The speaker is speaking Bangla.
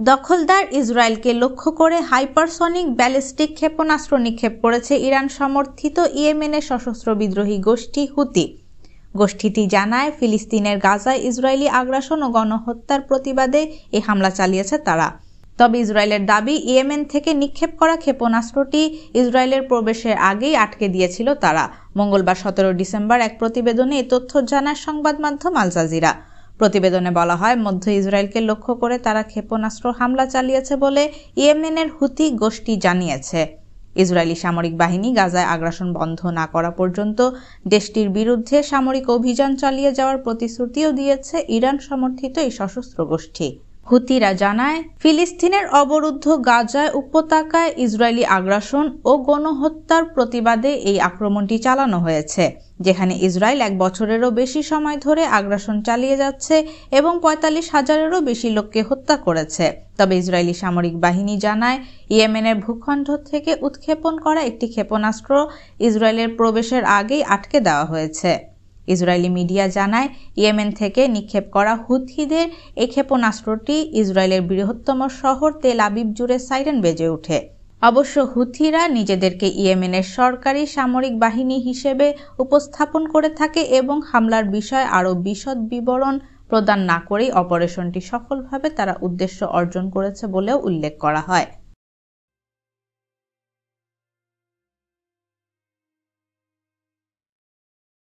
দখলদার ইসরায়েলকে লক্ষ্য করে হাইপারসনিক ব্যালিস্টিক ক্ষেপণাস্ত্র নিক্ষেপ করেছে ইরান সমর্থিত ইয়েমেনের সশস্ত্র বিদ্রোহী গোষ্ঠী হুতি। গোষ্ঠীটি জানায়, ফিলিস্তিনের গাজায় ইসরায়েলি আগ্রাসন ও গণহত্যার প্রতিবাদে এই হামলা চালিয়েছে তারা। তবে ইসরায়েলের দাবি, ইয়েমেন থেকে নিক্ষেপ করা ক্ষেপণাস্ত্রটি ইসরায়েলের প্রবেশের আগেই আটকে দিয়েছিল তারা। মঙ্গলবার 17 ডিসেম্বর এক প্রতিবেদনে এই তথ্য জানায় সংবাদ মাধ্যম আল জাজিরা। প্রতিবেদনে বলা হয়, মধ্য ইসরায়েলকে লক্ষ্য করে তারা ক্ষেপণাস্ত্র হামলা চালিয়েছে বলে ইয়েমেনের হুতি গোষ্ঠী জানিয়েছে। ইসরায়েলি সামরিক বাহিনী গাজায় আগ্রাসন বন্ধ না করা পর্যন্ত দেশটির বিরুদ্ধে সামরিক অভিযান চালিয়ে যাওয়ার প্রতিশ্রুতিও দিয়েছে ইরান সমর্থিত এই সশস্ত্র গোষ্ঠী। হুতিরা জানায়, ফিলিস্তিনের অবরুদ্ধ গাজায় উপত্যকায় ইসরায়েলি আগ্রাসন ও গণহত্যার প্রতিবাদে এই আক্রমণটি চালানো হয়েছে, যেখানে ইসরায়েল 1 বছরেরও বেশি সময় ধরে আগ্রাসন চালিয়ে যাচ্ছে এবং 45,000-এরও বেশি লোককে হত্যা করেছে। তবে ইসরায়েলি সামরিক বাহিনী জানায়, ইয়েমেনের ভূখণ্ড থেকে উৎক্ষেপণ করা একটি ক্ষেপণাস্ত্র ইসরায়েলের প্রবেশের আগেই আটকে দেওয়া হয়েছে। ইসরায়েলি মিডিয়া জানায়, ইয়েমেন থেকে নিক্ষেপ করা হুথিদের এই ক্ষেপণাস্ত্রটি ইসরায়েলের বৃহত্তম শহর তেল আবিব জুড়ে সাইরেন বেজে ওঠে। অবশ্য হুথিরা নিজেদেরকে ইয়েমেনের সরকারি সামরিক বাহিনী হিসেবে উপস্থাপন করে থাকে এবং হামলার বিষয়ে আরও বিশদ বিবরণ প্রদান না করেই অপারেশনটি সফলভাবে তারা উদ্দেশ্য অর্জন করেছে বলেও উল্লেখ করা হয়।